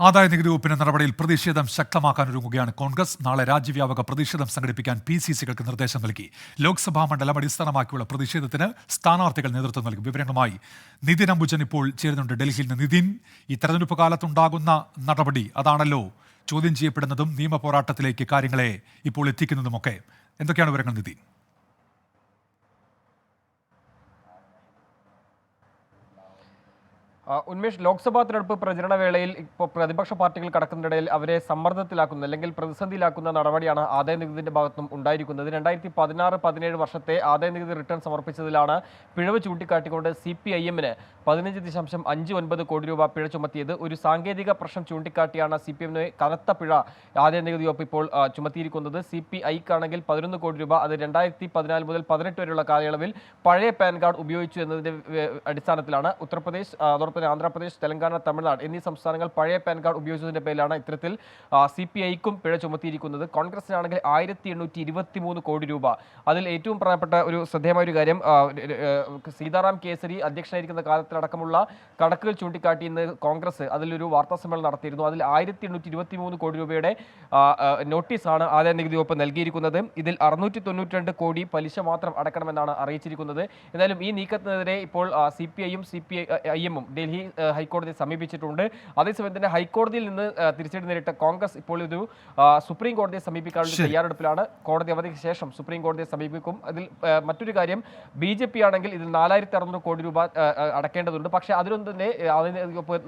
ആദായനികുതി വകുപ്പിന്റെ നടപടിയിൽ പ്രതിഷേധം ശക്തമാക്കാനൊരുങ്ങുകയാണ് കോൺഗ്രസ്. നാളെ രാജ്യവ്യാപക പ്രതിഷേധം സംഘടിപ്പിക്കാൻ PCCകൾക്ക് നിർദ്ദേശം നൽകി. ലോക്സഭാ മണ്ഡലം അടിസ്ഥാനമാക്കിയുള്ള പ്രതിഷേധത്തിന് സ്ഥാനാർത്ഥികൾ നേതൃത്വം നൽകും. വിവരങ്ങളുമായി നിതിൻ അംബുജൻ ഇപ്പോൾ ചേരുന്നുണ്ട് ഡൽഹിയിൽ നിന്ന്. നിതിൻ, ഈ തെരഞ്ഞെടുപ്പ് കാലത്തുണ്ടാകുന്ന നടപടി അതാണല്ലോ ചോദ്യം ചെയ്യപ്പെടുന്നതും നിയമ പോരാട്ടത്തിലേക്ക് കാര്യങ്ങളെ ഇപ്പോൾ എത്തിക്കുന്നതുമൊക്കെ. എന്തൊക്കെയാണ് വിവരങ്ങൾ നിതിൻ? ഉന്മേഷ്, ലോക്സഭാ തെരഞ്ഞെടുപ്പ് പ്രചരണ വേളയിൽ ഇപ്പോൾ പ്രതിപക്ഷ പാർട്ടികൾ കടക്കുന്നതിനിടയിൽ അവരെ സമ്മർദ്ദത്തിലാക്കുന്ന അല്ലെങ്കിൽ പ്രതിസന്ധിയിലാക്കുന്ന നടപടിയാണ് ആദായനികുതിയുടെ ഭാഗത്തും ഉണ്ടായിരിക്കുന്നത്. 2016-17 വർഷത്തെ ആദായനികുതി റിട്ടേൺ സമർപ്പിച്ചതിലാണ് പിഴവ് ചൂണ്ടിക്കാട്ടിക്കൊണ്ട് CPIM-ന് 15.59 കോടി രൂപ പിഴ ചുമത്തിയത്. ഒരു സാങ്കേതിക പ്രശ്നം ചൂണ്ടിക്കാട്ടിയാണ് CPM-ന് കനത്ത പിഴ ആദായനികുതി വകുപ്പ് ഇപ്പോൾ ചുമത്തിയിരിക്കുന്നത്. CPI-ക്കാണെങ്കിൽ 11 കോടി രൂപ. അത് 2014 മുതൽ 18 വരെയുള്ള കാലയളവിൽ പഴയ പാൻ കാർഡ് ഉപയോഗിച്ചു എന്നതിന്റെ അടിസ്ഥാനത്തിലാണ്. ഉത്തർപ്രദേശ്, ആന്ധ്രാപ്രദേശ്, തെലങ്കാന, തമിഴ്നാട് എന്നീ സംസ്ഥാനങ്ങൾ പഴയ പാൻ കാർഡ് ഉപയോഗിച്ചതിന്റെ പേരിലാണ് ഇത്തരത്തിൽ CPI-ക്കും പിഴ ചുമത്തിയിരിക്കുന്നത്. കോൺഗ്രസിനാണെങ്കിൽ 1823 കോടി രൂപ. അതിൽ ഏറ്റവും പ്രധാനപ്പെട്ട ഒരു ശ്രദ്ധേയമായ ഒരു കാര്യം, സീതാറാം കേസരി അധ്യക്ഷനായിരിക്കുന്ന കാലത്തിലടക്കമുള്ള കണക്കുകൾ ചൂണ്ടിക്കാട്ടി ഇന്ന് കോൺഗ്രസ് അതിലൊരു വാർത്താ സമ്മേളനം നടത്തിയിരുന്നു. അതിൽ 1823 കോടി രൂപയുടെ നോട്ടീസാണ് ആദായനികുതി വകുപ്പ് നൽകിയിരിക്കുന്നത്. ഇതിൽ 692 കോടി പലിശ മാത്രം അടക്കണമെന്നാണ് അറിയിച്ചിരിക്കുന്നത്. എന്തായാലും ഈ നീക്കത്തിനെതിരെ ഇപ്പോൾ CPI-യും CPIM-ഉം ഡൽഹി ഹൈക്കോടതിയെ സമീപിച്ചിട്ടുണ്ട്. അതേസമയം തന്നെ ഹൈക്കോടതിയിൽ നിന്ന് തിരിച്ചടി നേരിട്ട കോൺഗ്രസ് ഇപ്പോൾ ഒരു സുപ്രീം കോടതിയെ സമീപിക്കാനുള്ള തയ്യാറെടുപ്പിലാണ്. കോടതി അവധിക്ക് ശേഷം സുപ്രീം കോടതിയെ സമീപിക്കും. അതിൽ മറ്റൊരു കാര്യം, BJP ആണെങ്കിൽ ഇതിൽ 4600 കോടി രൂപ അടക്കേണ്ടതുണ്ട്. പക്ഷേ അതിലൊന്നും തന്നെ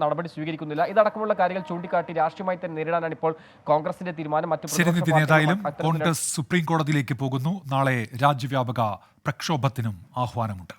നടപടി സ്വീകരിക്കുന്നില്ല. ഇതടക്കമുള്ള കാര്യങ്ങൾ ചൂണ്ടിക്കാട്ടി രാഷ്ട്രീയമായി തന്നെ നേരിടാനാണ് ഇപ്പോൾ കോൺഗ്രസിന്റെ തീരുമാനം. ഏതായാലും കോൺഗ്രസ് സുപ്രീം കോടതിയിലേക്ക് പോകുന്നു. നാളെ രാജ്യവ്യാപക പ്രക്ഷോഭത്തിനും ആഹ്വാനമുണ്ട്.